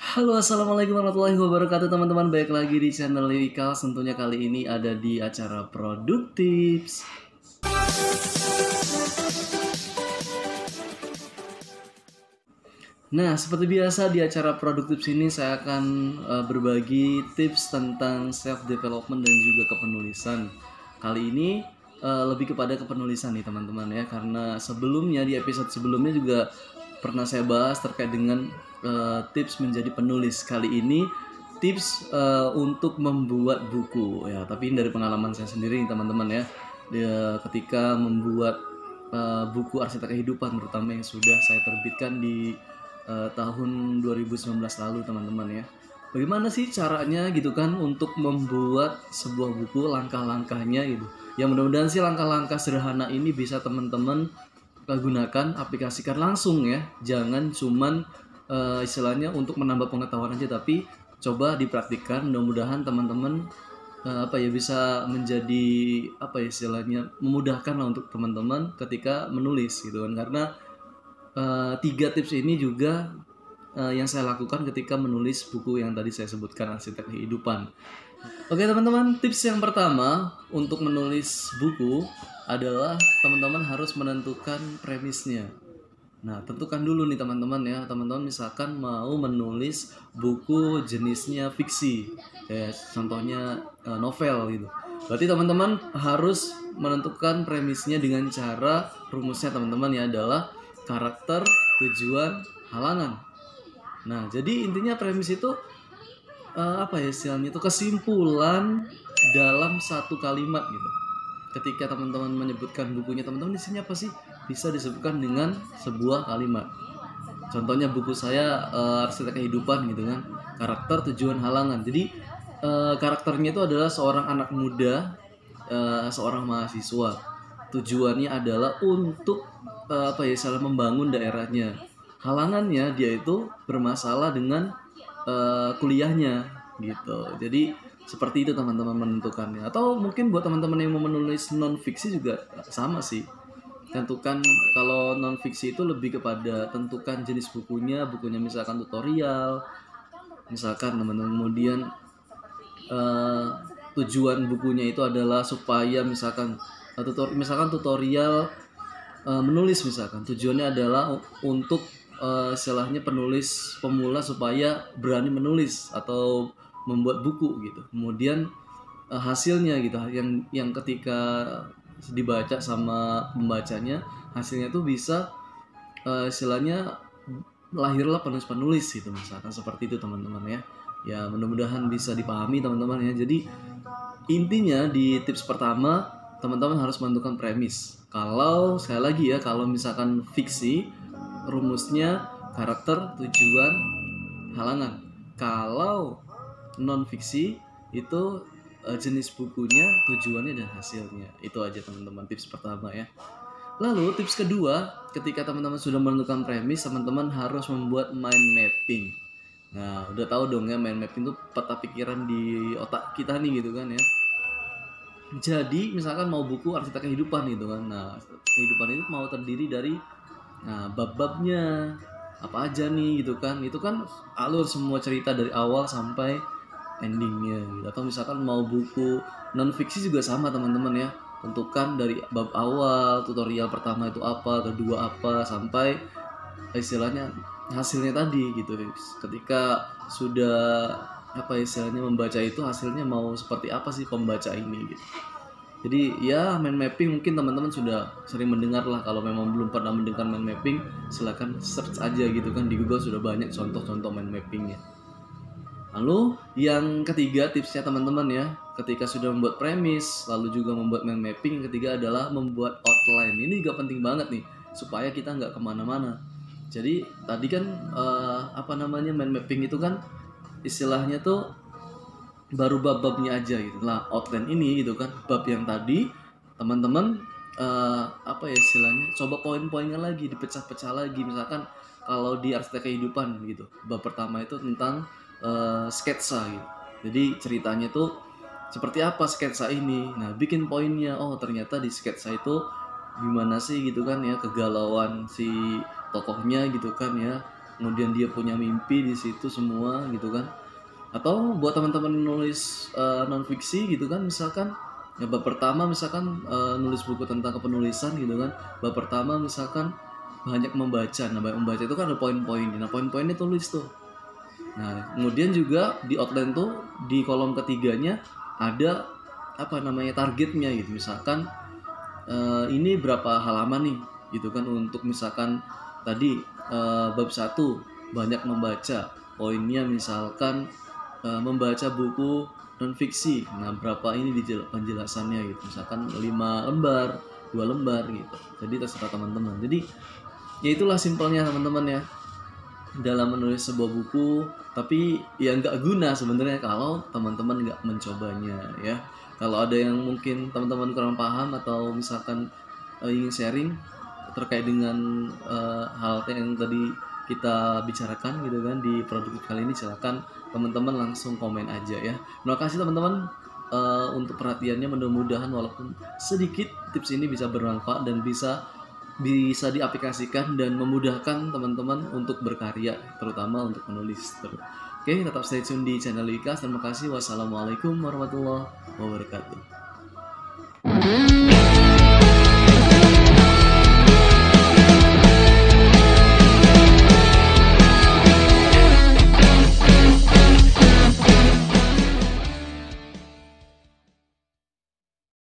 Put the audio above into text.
Halo, assalamualaikum warahmatullahi wabarakatuh teman-teman. Baik lagi di channel Lirikal. Tentunya kali ini ada di acara Produktips. Nah, seperti biasa di acara Produktips ini saya akan berbagi tips tentang self development dan juga kepenulisan. Kali ini lebih kepada kepenulisan nih teman-teman ya, karena sebelumnya di episode sebelumnya juga pernah saya bahas terkait dengan tips menjadi penulis. Kali ini tips untuk membuat buku ya, tapi ini dari pengalaman saya sendiri nih teman-teman ya. Ketika membuat buku arsitek kehidupan terutama yang sudah saya terbitkan di tahun 2019 lalu teman-teman ya. Bagaimana sih caranya gitu kan untuk membuat sebuah buku, langkah-langkahnya gitu. Ya mudah-mudahan sih langkah-langkah sederhana ini bisa teman-teman gunakan, aplikasikan langsung ya. Jangan cuman istilahnya untuk menambah pengetahuan aja, tapi coba dipraktikkan. Mudah-mudahan teman-teman bisa menjadi istilahnya memudahkan lah untuk teman-teman ketika menulis gitu kan. Karena 3 tips ini juga yang saya lakukan ketika menulis buku yang tadi saya sebutkan, Arsitek Kehidupan. Oke teman-teman, tips yang pertama untuk menulis buku adalah teman-teman harus menentukan premisnya. Nah, tentukan dulu nih teman-teman ya. Teman-teman misalkan mau menulis buku jenisnya fiksi, kayak contohnya novel gitu. Berarti teman-teman harus menentukan premisnya dengan cara rumusnya teman-teman ya adalah karakter, tujuan, halangan. Nah, jadi intinya premis itu istilahnya itu kesimpulan dalam satu kalimat gitu. Ketika teman-teman menyebutkan bukunya teman-teman di sini apa sih? Bisa disebutkan dengan sebuah kalimat. Contohnya buku saya Arsitek Kehidupan gitu kan. Karakter, tujuan, halangan. Jadi karakternya itu adalah seorang anak muda, seorang mahasiswa. Tujuannya adalah untuk salah membangun daerahnya. Halangannya dia itu bermasalah dengan kuliahnya gitu. Jadi seperti itu teman-teman menentukannya. Atau mungkin buat teman-teman yang mau menulis non fiksi juga sama sih. Tentukan kalau non fiksi itu lebih kepada tentukan jenis bukunya misalkan tutorial, misalkan teman-teman. Kemudian tujuan bukunya itu adalah supaya misalkan tutorial menulis, misalkan tujuannya adalah untuk istilahnya penulis pemula supaya berani menulis atau membuat buku gitu. Kemudian hasilnya gitu, yang ketika dibaca sama pembacanya, hasilnya tuh bisa istilahnya lahirlah penulis-penulis gitu, misalkan seperti itu teman-teman ya. Ya mudah-mudahan bisa dipahami teman-teman ya. Jadi intinya di tips pertama teman-teman harus menentukan premis. Kalau sekali lagi ya, kalau misalkan fiksi rumusnya karakter, tujuan, halangan. Kalau non fiksi itu jenis bukunya, tujuannya, dan hasilnya. Itu aja teman-teman tips pertama ya. Lalu tips kedua, ketika teman-teman sudah menentukan premis, teman-teman harus membuat mind mapping. Nah, udah tahu dong ya, mind mapping itu peta pikiran di otak kita nih gitu kan ya. Jadi misalkan mau buku arsitek kehidupan gitu kan. Nah, kehidupan itu mau terdiri dari bab-babnya apa aja nih gitu kan. Itu kan alur semua cerita dari awal sampai endingnya gitu. Atau misalkan mau buku non fiksi juga sama teman-teman ya. Tentukan dari bab awal, tutorial pertama itu apa, kedua apa, sampai istilahnya hasilnya tadi gitu. Ketika sudah istilahnya membaca itu, hasilnya mau seperti apa sih pembaca ini gitu. Jadi ya, mind mapping mungkin teman-teman sudah sering mendengar lah. Kalau memang belum pernah mendengar mind mapping, silahkan search aja gitu kan, di Google sudah banyak contoh-contoh mind mappingnya. Lalu yang ketiga tipsnya teman-teman ya, ketika sudah membuat premis lalu juga membuat mind mapping, yang ketiga adalah membuat outline. Ini juga penting banget nih supaya kita nggak kemana-mana. Jadi tadi kan mind mapping itu kan istilahnya tuh baru bab-babnya aja gitu. Lah outline ini gitu kan, bab yang tadi teman-teman istilahnya coba poin-poinnya lagi, dipecah-pecah lagi. Misalkan kalau di arsitek kehidupan gitu, bab pertama itu tentang sketsa gitu. Jadi ceritanya tuh seperti apa sketsa ini. Nah, bikin poinnya, oh ternyata di sketsa itu gimana sih gitu kan ya, kegalauan si tokohnya gitu kan ya. kemudian dia punya mimpi di situ semua gitu kan. Atau buat teman-teman nulis non fiksi gitu kan, misalkan ya bab pertama misalkan nulis buku tentang kepenulisan gitu kan, bab pertama misalkan banyak membaca. Nah banyak membaca itu kan ada poin-poin, nah poin-poinnya tulis tuh. Nah kemudian juga di outline tuh di kolom ketiganya ada apa namanya targetnya gitu, misalkan ini berapa halaman nih gitu kan, untuk misalkan tadi bab 1 banyak membaca, poinnya misalkan membaca buku non fiksi. Nah, berapa ini penjelasannya gitu. Misalkan 5 lembar, 2 lembar gitu. Jadi terserah teman-teman. Jadi ya itulah simpelnya teman-teman ya. Dalam menulis sebuah buku, tapi ya nggak guna sebenarnya kalau teman-teman nggak mencobanya ya. Kalau ada yang mungkin teman-teman kurang paham atau misalkan ingin sharing terkait dengan hal yang tadi kita bicarakan gitu kan di produktif kali ini, silakan teman-teman langsung komen aja ya. Terima kasih teman-teman untuk perhatiannya. Mudah-mudahan walaupun sedikit tips ini bisa bermanfaat dan bisa diaplikasikan dan memudahkan teman-teman untuk berkarya, terutama untuk menulis. Oke, tetap stay tune di channel Wikas. Terima kasih. Wassalamualaikum warahmatullahi wabarakatuh.